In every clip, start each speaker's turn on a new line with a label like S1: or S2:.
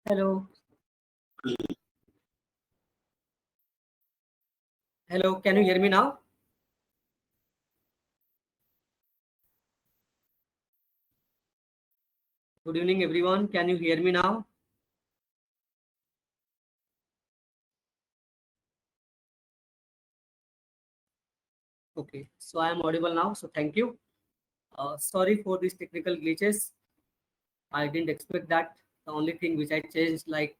S1: Hello. Hello, can you hear me now? Good evening, everyone. Can you hear me now? Okay, so I am audible now. So thank you. Sorry for these technical glitches. I didn't expect that. The only thing which I changed, like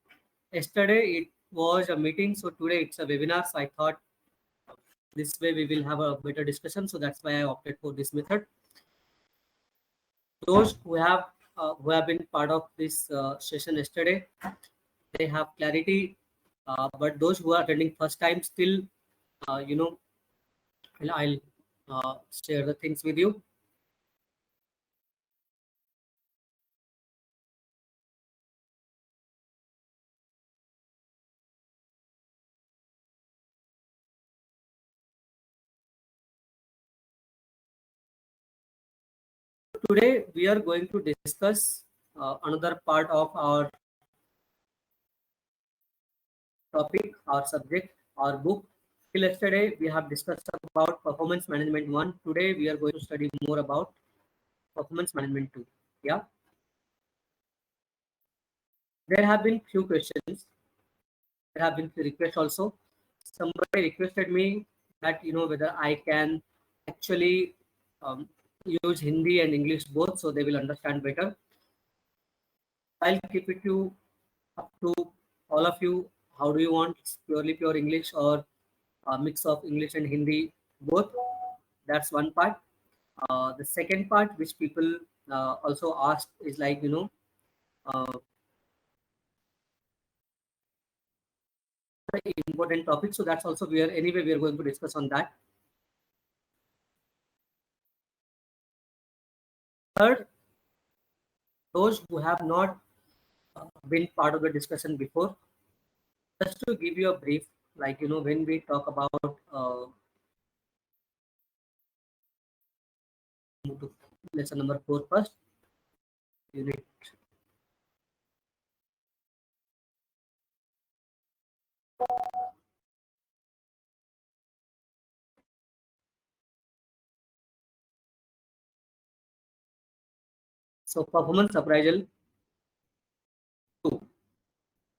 S1: yesterday, it was a meeting. So today it's a webinar. So I thought this way we will have a better discussion. So that's why I opted for this method. Those who have been part of this session yesterday, they have clarity. But those who are attending first time still, uh, you know, I'll share the things with you. Today we are going to discuss another part of our topic, our subject, our book. Till yesterday we have discussed about performance management 1. Today we are going to study more about performance management 2. Yeah, there have been few questions. There have been few requests also. Somebody requested me that whether I can actually um, use Hindi and English both, so they will understand better. I'll keep it to up to all of you. How do you want? It's purely pure English or a mix of English and Hindi both? That's one part. The second part, which people also asked, is like uh, very important topic. So that's also where anyway we are going to discuss on that. Third, those who have not been part of the discussion before, just to give you a brief, like when we talk about move to lesson number 4 first, unit. So performance appraisal 2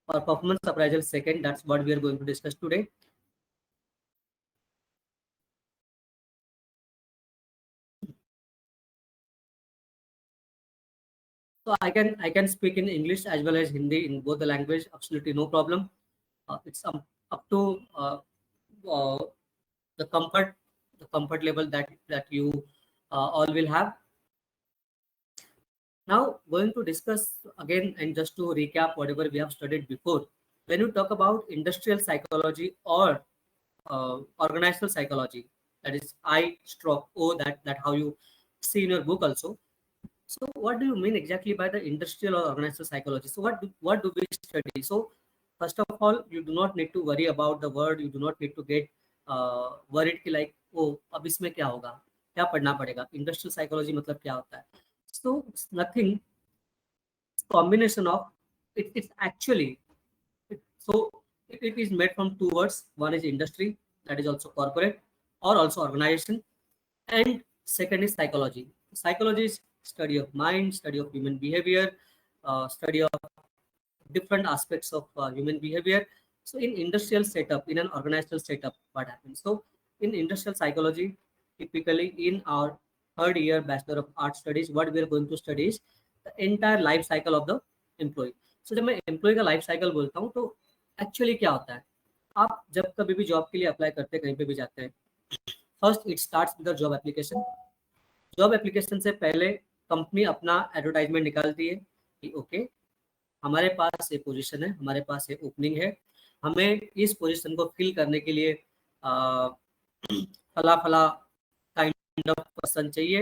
S1: or performance appraisal second, that's what we are going to discuss today. So I can speak in English as well as Hindi in both the language, absolutely no problem. It's up to uh, the comfort level that you all will have. Now going to discuss again, and just to recap whatever we have studied before. When you talk about industrial psychology or organizational psychology, that is I stroke O, that how you see in your book also. So what do you mean exactly by the industrial or organizational psychology? So what do we study? So first of all, you do not need to worry about the word. You do not need to get worried कि like oh अब इसमें क्या होगा, क्या पढ़ना पड़ेगा, industrial psychology मतलब क्या होता है. So it's nothing, combination of it's actually so it is made from two words. One is industry, that is also corporate or also organization, and second is psychology. Psychology is study of mind, study of human behavior, study of different aspects of human behavior. So in industrial setup, in an organizational setup, what happens? So in industrial psychology, typically in our third year bachelor of art studies, what we are going to study is the entire life cycle of the employee. So जब मैं employ का life cycle बोलता हूँ तो actually क्या होता है, आप जब कभी भी जॉब के लिए अप्लाई करते हैं, कहीं पे भी जाते हैं, first it starts with the job application. Job application से पहले कंपनी अपना एडवर्टाइजमेंट निकालती है कि ओके हमारे पास ये पोजीशन है, हमारे पास ये ओपनिंग है, हमें इस पोजीशन को फिल करने के लिए फला फला काइंड ऑफ पर्सन चाहिए,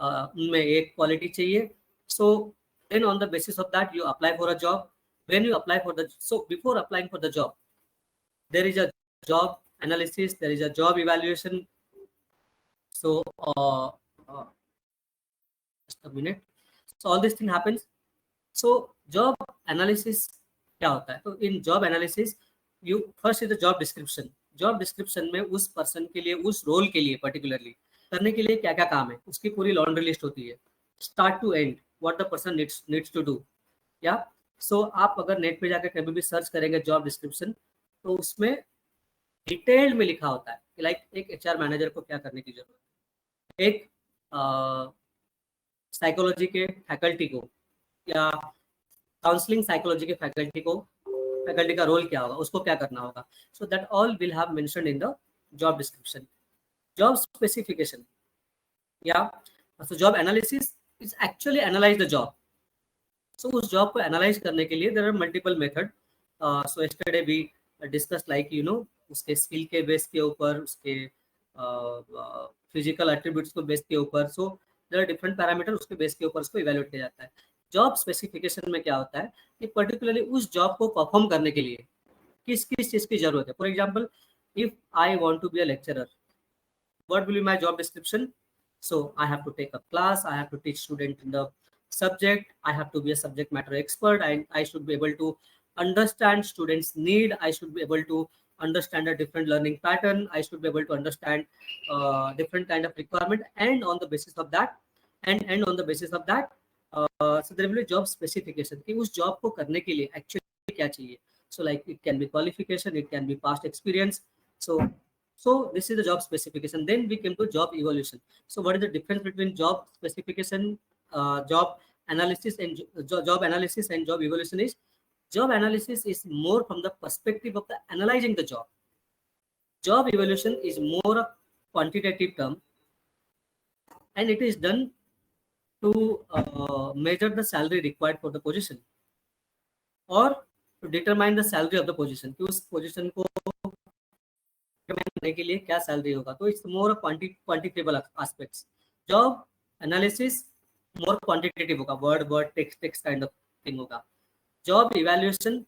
S1: उनमें एक क्वालिटी चाहिए. So then on the basis of that you apply for a job. When you apply for the, so before applying for the job there is a job analysis, there is a job evaluation. So uh, just a minute. So all this thing happens. So job analysis क्या होता है? तो in job analysis you first is the job description. Job description में उस person के लिए, उस role के लिए पर्टिकुलरली करने के लिए क्या क्या काम है, उसकी पूरी लॉन्ड्री लिस्ट होती है, start to end, what the person needs to do. या सो आप अगर नेट पे जाकर कभी भी सर्च करेंगे जॉब डिस्क्रिप्शन, तो उसमें डिटेल्ड में लिखा होता है कि लाइक एक एचआर मैनेजर को क्या करने की जरूरत है, एक साइकोलॉजी के फैकल्टी को या काउंसलिंग साइकोलॉजी के फैकल्टी का रोल क्या होगा, उसको क्या करना होगा। So that all will have mentioned in the job description. Job specification या so job analysis is actually analyse the job. So उस जॉब को एनालाइज करने के लिए there are multiple method. So yesterday we discuss like उसके skill के base के ऊपर, उसके फिजिकल एट्रीब्यूट्स को बेस के ऊपर। So there are different parameter, उसके बेस के ऊपर उसको इवेल्युएट किया जाता है। जॉब स्पेसिफिकेशन में क्या होता है कि पर्टिकुलरली उस जॉब को परफॉर्म करने के लिए किस किस चीज की जरूरत है। For example, if I want to be a lecturer, what will be my job description? So I have to take a class, I have to teach student in the subject, I have to be a subject matter expert, I should be able to understand students need, I should be able to understand a different learning pattern, I should be able to understand different kind of requirement, and on the basis of that, and on the basis of that, so there will be job specification कि उस job को करने के लिए actually क्या चाहिए. So like it can be qualification, it can be past experience. So this is the job specification. Then we came to job evaluation. So what is the difference between job specification, job analysis, and job analysis and job evaluation? Is job analysis is more from the perspective of the analyzing the job. Job evaluation is more a quantitative term, and it is done to measure the salary required for the position or to determine the salary of the position. कि उस position को करने के लिए क्या salary होगा। तो it's more quantifiable aspects. Job analysis more quantitative होगा, word word text text kind of thing होगा। Job evaluation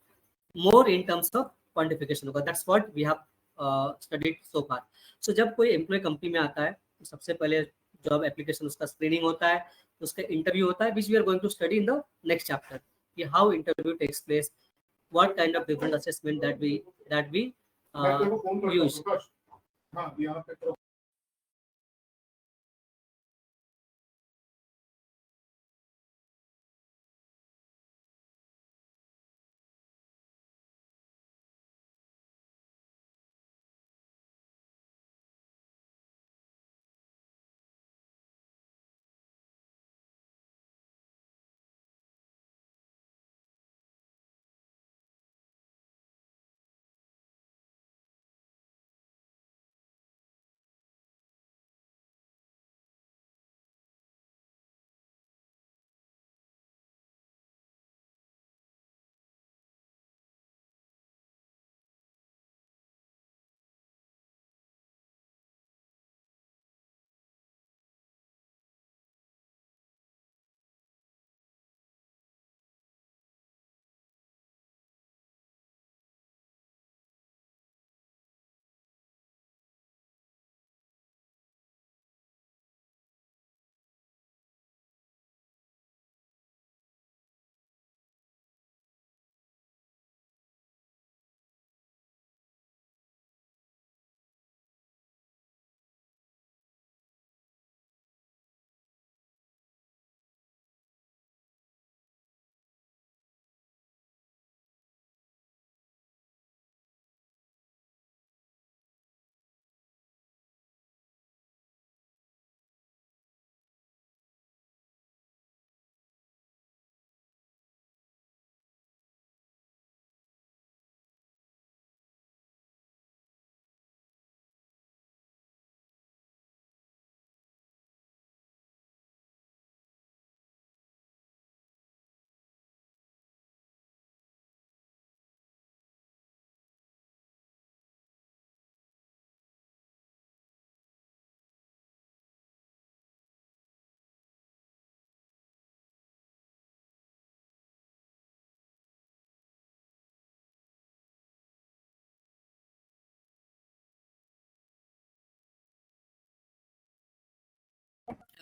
S1: more in terms of quantification होगा। That's what we have studied so far. So जब कोई employ company में आता है तो सबसे पहले जॉब एप्लीकेशन उसका स्क्रीनिंग होता है, उसका इंटरव्यू होता है, which we are going to study in the next chapter कि how interview takes place, what kind of different assessment that we use.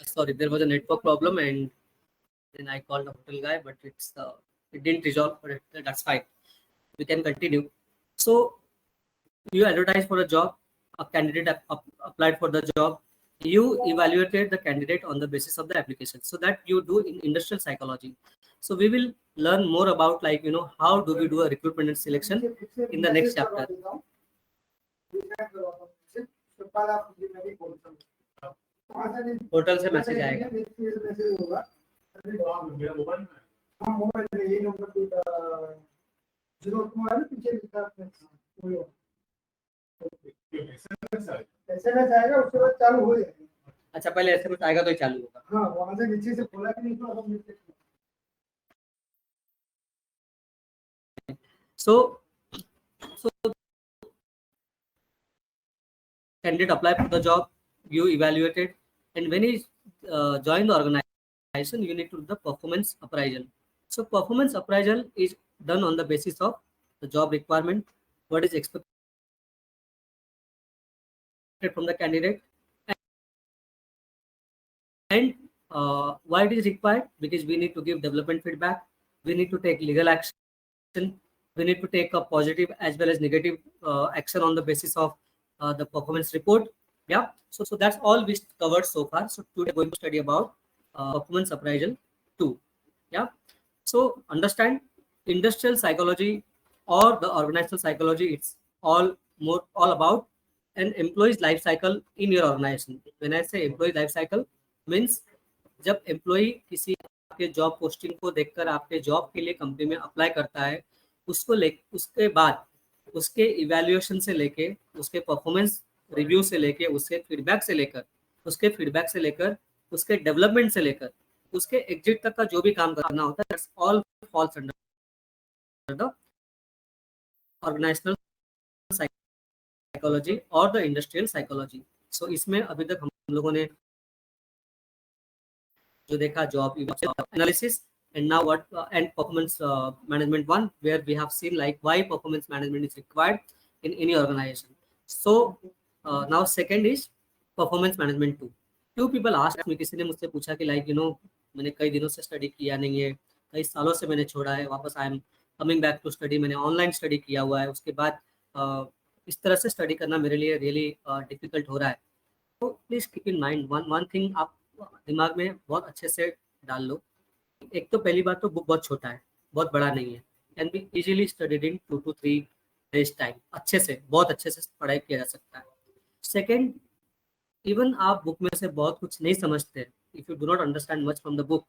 S1: Sorry, there was a network problem, and then I called the hotel guy, but it didn't resolve, but that's fine. we can continue. So you advertise for a job, a candidate applied for the job, you evaluated the candidate on the basis of the application. So that you do in industrial psychology. So we will learn more about, like, how do we do a recruitment and selection in the next chapter. Portal से message आएगा. SMS आएगा, उसके बाद चालू हो जाएगा. अच्छा, पहले एसएमएस आएगा तो ही चालू होगा. हाँ, वहां से नीचे से खोला कि नहीं तो हम नीचे. So candidate apply for the job, you evaluated, and when he join the organization, you need to do the performance appraisal. So performance appraisal is done on the basis of the job requirement, what is expected from the candidate, and why it is required, because we need to give development feedback, we need to take legal action, we need to take a positive as well as negative action on the basis of the performance report. Yeah, so that's all we covered so far. So today we're going to study about performance appraisal 2. Yeah, so understand industrial psychology or the organizational psychology, it's all about an employee's life cycle in your organization. When I say employee life cycle, means जब employee किसी आपके job posting को देखकर आपके job के लिए company में apply करता है, उसके बाद उसके इवैल्यूएशन से लेके, उसके परफॉर्मेंस रिव्यू से लेके, उसके फीडबैक से लेकर उसके डेवलपमेंट से लेकर उसके एग्जिट तक का जो भी काम करना होता है, that's all falls under the organisational psychology और द इंडस्ट्रियल साइकोलॉजी. सो इसमें अभी तक हम लोगों ने जो देखा, job analysis, and now what and performance management 1, where we have seen like why performance management is required in any organization. So now second is performance management 2. Two people asked me, किसी ने मुझसे पूछा कि like मैंने कई दिनों से study किया नहीं है, कई सालों से मैंने छोड़ा है, वापस I am coming back to study, मैंने ऑनलाइन स्टडी किया हुआ है, उसके बाद इस तरह से स्टडी करना मेरे लिए रियली डिफिकल्ट हो रहा है. तो please keep in mind one thing, आप दिमाग में बहुत अच्छे से डाल लो. एक तो पहली बात तो बुक बहुत छोटा है, बहुत बड़ा नहीं है, can be easily studied in 2 to 3 days time. बहुत अच्छे से पढ़ाई किया जा सकता है. सेकेंड, इवन आप बुक में से बहुत कुछ नहीं समझते, if you do not understand much from the book,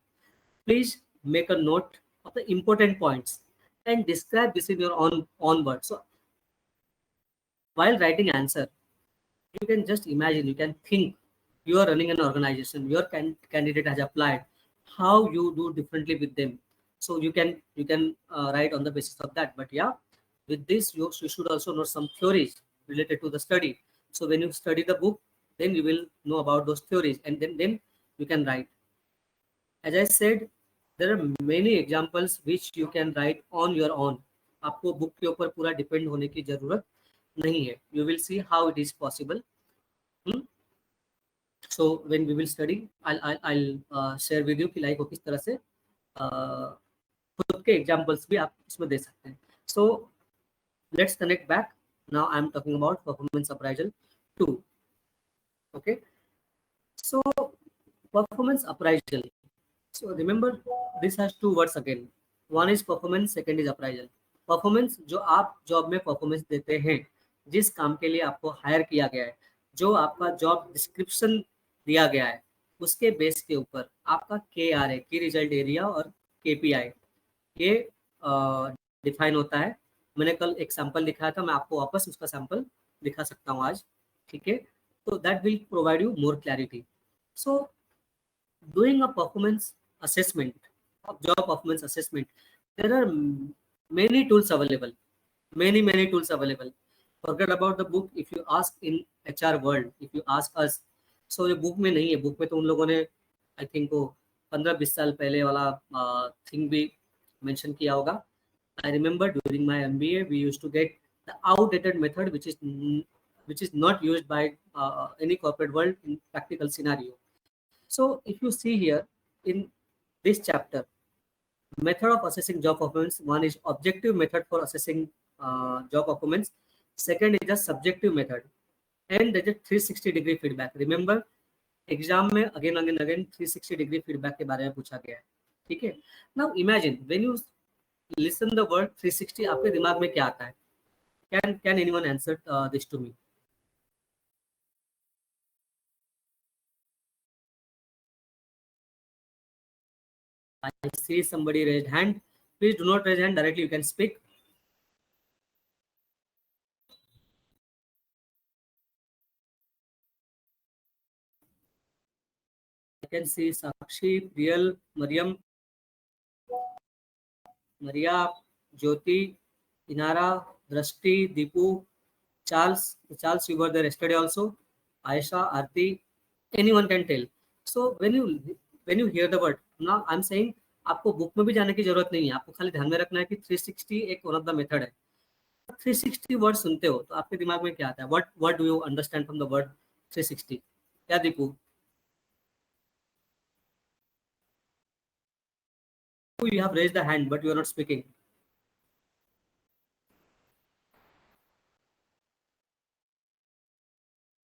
S1: please make a note of the important points and describe this in your own words. So while writing answer, you can just imagine, you can think, you are running an organization, your candidate has applied, how you do differently with them. So you can write on the basis of that. But yeah, with this you should also know some theories related to the study. So when you study the book, then you will know about those theories, and then you can write. As I said, there are many examples which you can write on your own. आपको book के ऊपर पूरा depend होने की जरूरत नहीं है. You will see how it is possible. So when we will study, I'll share with you कि लाइक किस तरह से खुद के एग्जांपल्स भी आप इसमें दे सकते हैं. So let's connect back. Now I'm talking about performance appraisal 2. Okay. So performance appraisal. So remember, this has 2 words again. One is performance, second is appraisal. Performance, जो आप जॉब में परफॉर्मेंस देते हैं, जिस काम के लिए आपको हायर किया गया है, जो आपका जॉब डिस्क्रिप्शन दिया गया है, उसके बेस के ऊपर आपका KRA, की रिजल्ट एरिया, और KPI ये डिफाइन होता है. मैंने कल एक सैंपल दिखाया था, मैं आपको वापस उसका सैंपल दिखा सकता हूँ आज. ठीक है, तो that will provide you more clarity. So doing a performance assessment, job performance assessment, there are many tools available, many tools available. Forget about the book. If you ask in HR world, if you ask us, so ये book में नहीं है. Book में तो उन लोगों ने I think वो 15-20 साल पहले वाला थिंग भी मेंशन किया होगा. I remember during my MBA we used to get the outdated method which is not used by any corporate world in practical scenario. So if you see here in this chapter, method of assessing job performance, one is objective method for assessing job performance. Second is the subjective method, and there is a 360-degree feedback. Remember, exam में again again again 360 degree feedback के बारे में पूछा गया है. ठीक है. Now imagine when you listen the word 360, आपके दिमाग में क्या आता है? Can anyone answer this to me? I see somebody raised hand. Please do not raise hand directly. You can speak. I can see Sakshi, Priyal, Mariam, Maria, Jyoti, Inara, Drashti, Deepu, Charles. Charles, you were there yesterday also. Aisha, Arti. Anyone can tell. So when you hear the word, now I'm saying आपको book में भी जाने की जरूरत नहीं है. आपको खाली ध्यान में रखना है कि 360 एक वन ऑफ द मेथड है. 360 वर्ड सुनते हो तो आपके दिमाग में क्या आता है? What do you understand from the word 360? क्या Deepu? You have raised the hand but you are not speaking.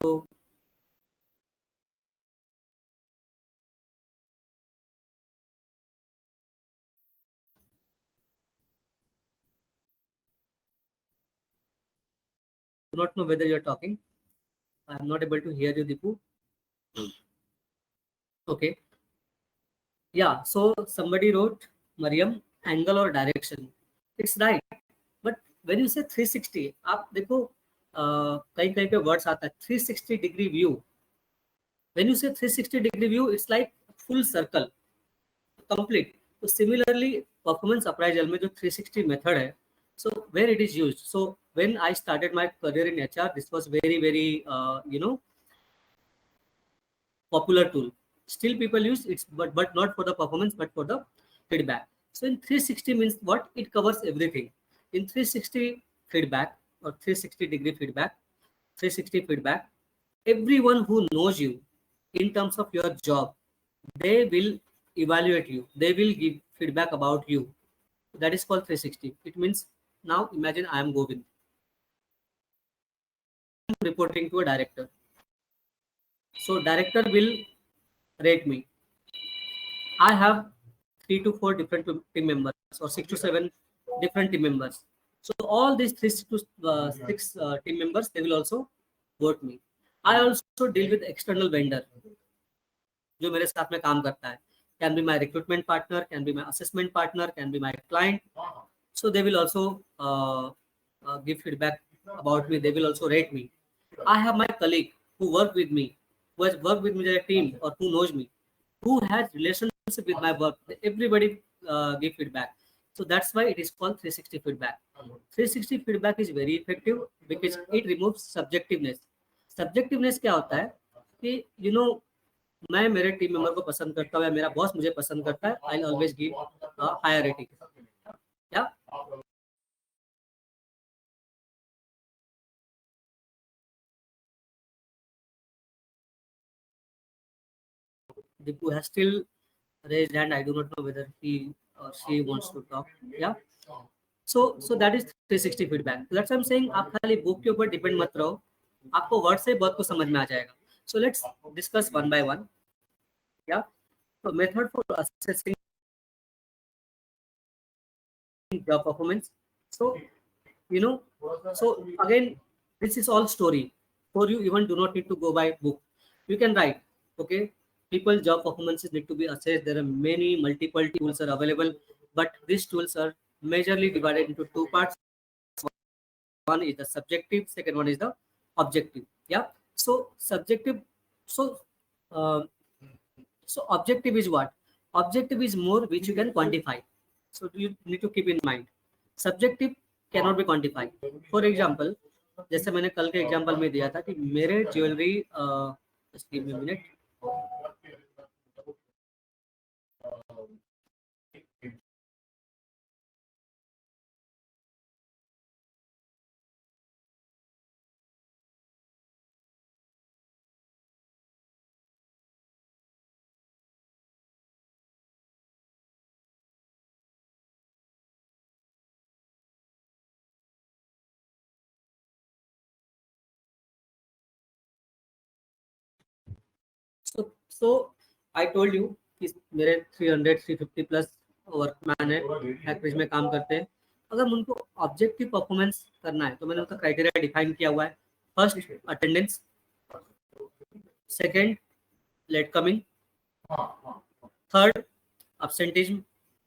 S1: So do not know whether you are talking. I am not able to hear you, Deepu. Okay. Yeah. So somebody wrote Mariam, angle or direction. It's right. But when you say 360, आप देखो कहीं कहीं पे words आता है 360 degree view. When you say 360 degree view, it's like full circle, complete. So similarly, performance appraisal में जो 360 method है, so where it is used. So when I started my career in HR, this was very very popular tool. Still people use it, but not for the performance, but for the feedback. So in 360 means what? It covers everything. In 360 feedback or 360 degree feedback, 360 feedback, everyone who knows you in terms of your job, they will evaluate you. They will give feedback about you. That is called 360. It means now imagine I am Govind. I'm reporting to a director. So director will rate me. I have 3 to 4 different team members or 6 to 7 different team members. So all these 3 to 6 team members, they will also vote me. I also deal with external vendor जो मेरे साथ में काम करता है. Can be my recruitment partner, can be my assessment partner, can be my client. So they will also give feedback about me. They will also rate me. I have my colleague who work with me, who has worked with me in a team or who knows me, who has relationship with my work. Everybody give feedback. So that's why it is called 360 feedback. 360 feedback is very effective because it removes subjectiveness. Subjectiveness क्या होता है कि मैं मेरे team member को पसंद करता हूँ या मेरा बॉस मुझे पसंद करता है, I always give higher rating. या Dipu has still raised hand. I do not know whether he or she wants to talk. Yeah. So that is 360 feedback. That's what I'm saying. आप खाली book के ऊपर depend मत रहो. आपको word से बहुत कुछ समझ में आ जाएगा. So let's discuss one by one. Yeah. So method for assessing job performance. So you know, so again, this is all story. For you, even do not need to go by book. You can write. Okay. People job performances need to be assessed. There are many multiple tools are available, but these tools are majorly divided into two parts. One is the subjective, second one is the objective. Yeah. So subjective. So uh, so objective is what? Objective is more which you can quantify. So you need to keep in mind. Subjective cannot be quantified. For example, जैसे मैंने कल के example में दिया था कि मेरे jewellery just give me a minute. So I told you कि मेरे 300 350 प्लस वर्कमैन है फैक्ट्रीज में काम करते हैं. अगर उनको ऑब्जेक्टिव परफॉर्मेंस करना है तो मैंने उसका क्राइटेरिया डिफाइन किया हुआ है. First attendance, second late coming, third absenteeism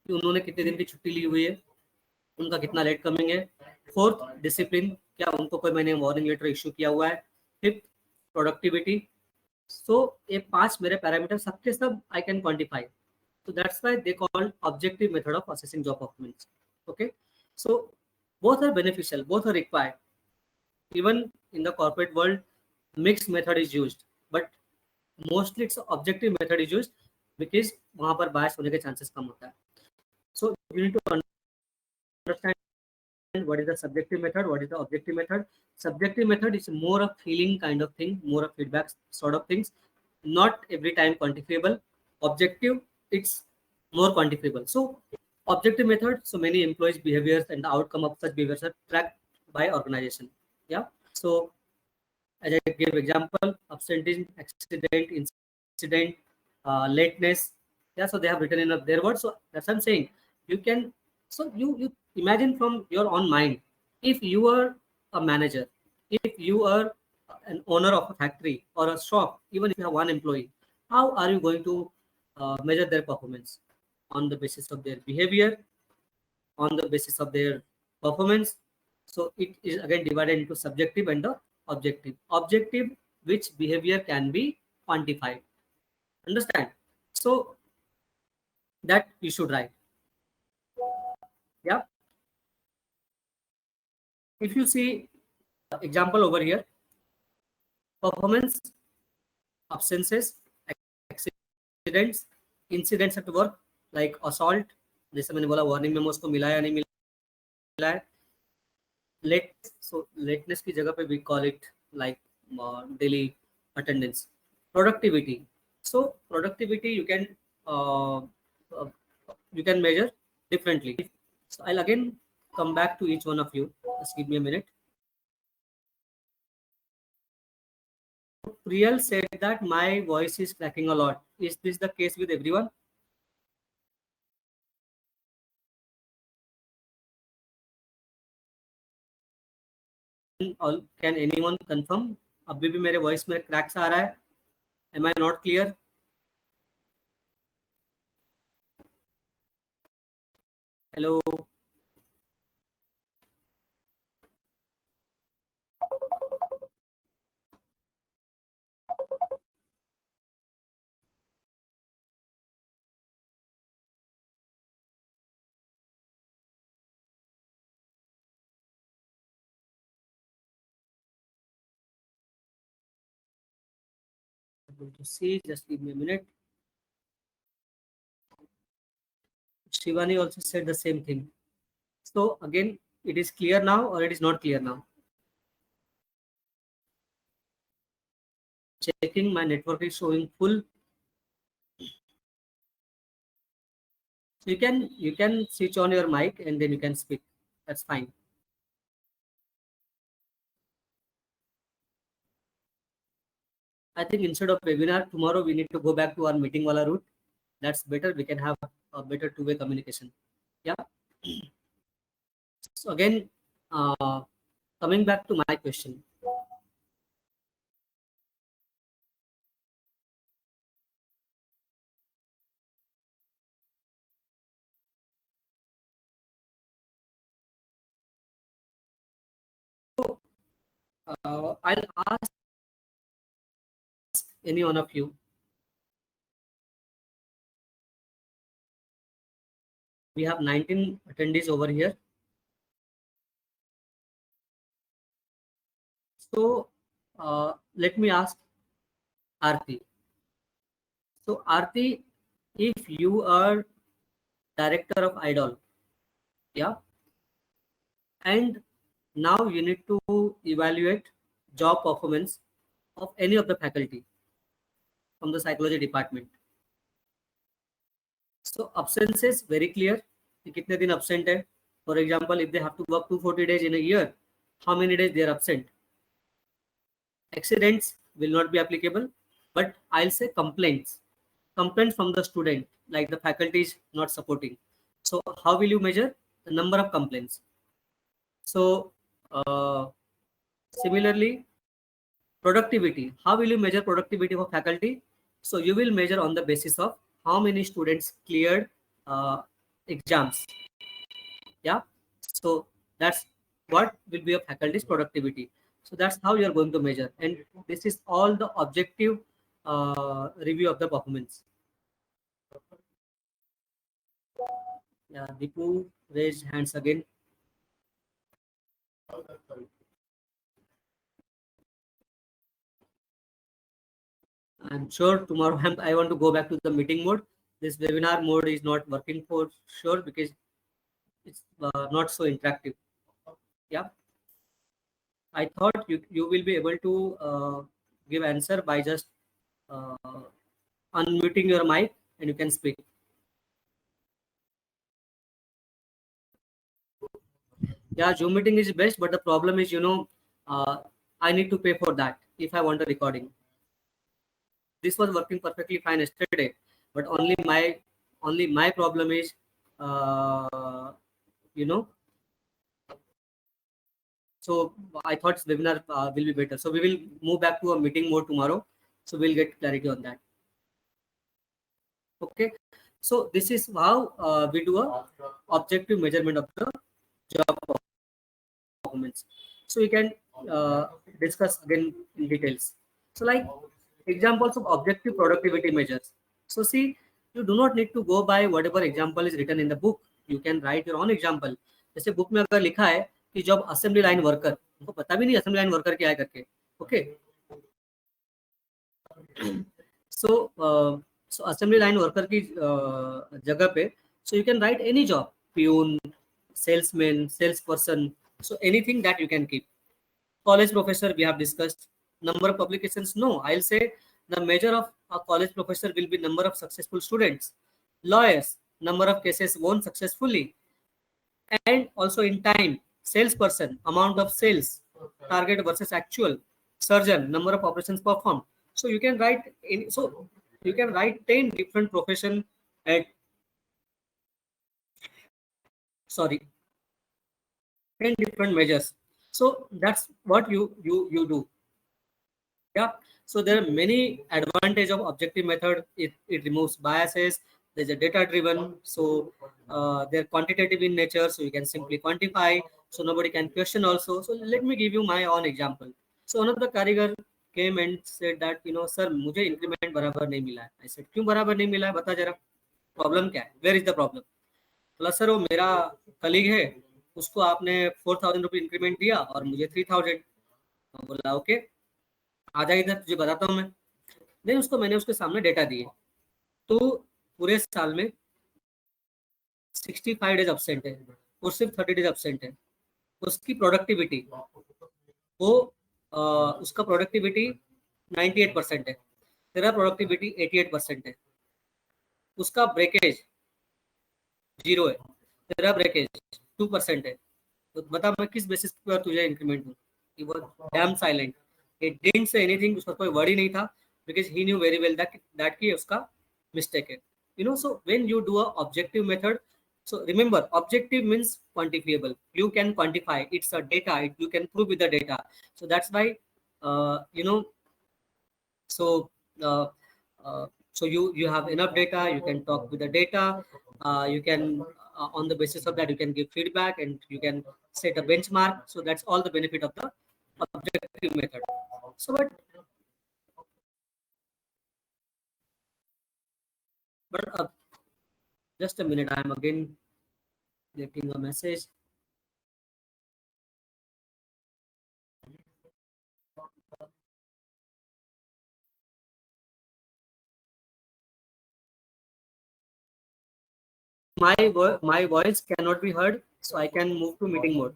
S1: कि उन्होंने कितने दिन की छुट्टी ली हुई है, उनका कितना लेट कमिंग है. फोर्थ डिसिप्लिन, क्या उनको कोई मैंने वार्निंग लेटर इश्यू किया हुआ है. Fifth productivity. सो ये 5 मेरे पैरामीटर सबके सब I can quantify. So that's why they call objective method of assessing job performance. Okay, so both are beneficial, both are required. Even in the corporate world, mixed method is used, but mostly it's objective method is used because वहाँ पर bias होने के chances कम होता है. So you need to understand what is the subjective method, what is the objective method. Subjective method is more of feeling kind of thing, more of feedback sort of things, not every time quantifiable. Objective, it's more quantifiable. So objective method, so many employees behaviors and the outcome of such behaviors are tracked by organization. Yeah, so as I give example, absenteeism, accident, incident, lateness. Yeah, so they have written in their words. So that's what I'm saying. You can, so you imagine from your own mind, if you are a manager, if you are an owner of a factory or a shop, even if you have one employee, how are you going to measure their performance? On the basis of their behavior, on the basis of their performance. So it is again divided into subjective and the objective. Objective, which behavior can be quantified. Understand? So that you should write. Yeah. If you see example over here, performance, absences, accidents, incidents at work like assault, जैसे मैंने बोला warning memos को मिला या नहीं मिला है. Late, सो लेटनेस की जगह पे we call it like daily attendance. Productivity, so productivity you can measure differently. So I'll again come back to each one of you. Just give me a minute. Priyal said that my voice is cracking a lot. Is this the case with everyone? Can anyone confirm? अभी भी मेरे voice में cracks आ रहा है. Am I not clear? Hello. Able to see, just give me a minute. Shivani also said the same thing. So again, it is clear now or it is not clear now? Checking, my network is showing full. So you can switch on your mic and then you can speak. That's fine. I think instead of webinar tomorrow, we need to go back to our meeting wala route. That's better. We can have a better two-way communication. Yeah. So again, coming back to my question. So I'll ask any one of you. We have 19 attendees over here. So let me ask Aarti. So Aarti, if you are director of Idol, yeah, and now you need to evaluate job performance of any of the faculty from the psychology department. So absences very clear. कि कितने दिन absent है. For example, if they have to work 240 days in a year, how many days they are absent? Accidents will not be applicable. but I'll say complaints from the student, like the faculty is not supporting. So how will you measure the number of complaints? So similarly, productivity. How will you measure productivity of faculty? So you will measure on the basis of how many students cleared uh, exams. Yeah. So that's what will be a faculty's productivity. So that's how you are going to measure. And this is all the objective review of the performance. Yeah, Dipu raised hands again. I'm sure tomorrow I want to go back to the meeting mode. This webinar mode is not working for sure because it's not so interactive. Yeah, I thought you will be able to give answer by just uh, unmuting your mic and you can speak. Yeah, Zoom meeting is best, but the problem is, I need to pay for that if I want a recording. This was working perfectly fine yesterday, but only my problem is, uh, you know. So I thought webinar will be better. So we will move back to a meeting mode tomorrow. So we'll get clarity on that. Okay. So this is how we do a objective measurement of the job performance. So we can uh, discuss again in details. So like examples of objective productivity measures. So see, you do not need to go by whatever example is written in the book. You can write your own example. जैसे book में अगर लिखा है कि job assembly line worker, उनको पता भी नहीं असेंबली लाइन वर्कर क्या है करके. ओके. सो सो असेंबली लाइन वर्कर की जगह पे so you can write any job, peon, salesman, salesperson, so anything that you can keep. College professor we have discussed. Number of publications, no, I'll say the measure of a college professor will be number of successful students. Lawyers, number of cases won successfully, and also in time. Salesperson, amount of sales, target versus actual. Surgeon, number of operations performed. So you can write in, so you can write 10 different profession at, sorry, 10 different measures. So that's what you do. Yeah. So there are many advantage of objective method. It removes biases. There's a data driven. So they're quantitative in nature. So you can simply quantify. So nobody can question also. So let me give you my own example. So one of the कारीगर came and said that, sir, मुझे increment बराबर नहीं मिला है. I said, क्यों बराबर नहीं मिला है, बता जरा. प्रॉब्लम क्या है, वेयर इज द प्रॉब्लम. बोला सर वो मेरा कलीग है, उसको आपने 4,000 रुपये इंक्रीमेंट दिया और मुझे 3,000. बोला ओके, आ जा इधर तुझे बताता हूँ मैं. नहीं, उसको मैंने उसके सामने डेटा दिए. तो पूरे साल में 65 डेज अब्सेंट है और सिर्फ 30 डेज अब्सेंट है. उसकी प्रोडक्टिविटी, वो उसका प्रोडक्टिविटी 98% है. तेरा प्रोडक्टिविटी 88% है. उसका ब्रेकेज 0 है. तेरा ब्रेकेज 2% है. तो बता मैं किस बेसिस पर तुझे इंक्रीमेंट दूं. He was dam silent. He didn't say anything. उसका कोई वर्ड ही नहीं था because he new very well that की उसका मिस्टेक है. So when you do a objective method, so remember objective means quantifiable. You can quantify, it's a data, you can prove with the data. So that's why uh, you know so uh, so you have enough data, you can talk with the data. You can on the basis of that you can give feedback and you can set a benchmark. So that's all the benefit of the objective method. So but just a minute, I am again getting a message. My voice cannot be heard, so I can move to meeting mode.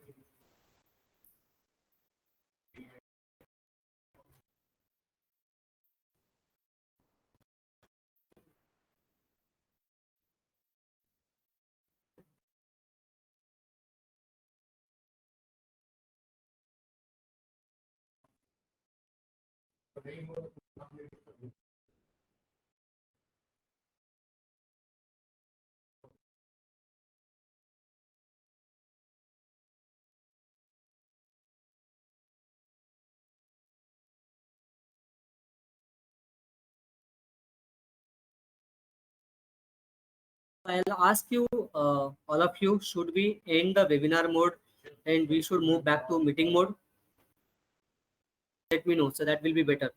S1: I'll ask you, all of you, should we end the webinar mode and we should move back to meeting mode? Let me know, so that will be better.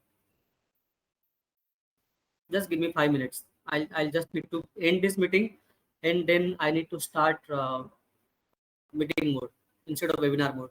S1: Just give me 5 minutes. I'll just need to end this meeting, and then I need to start meeting mode instead of webinar mode.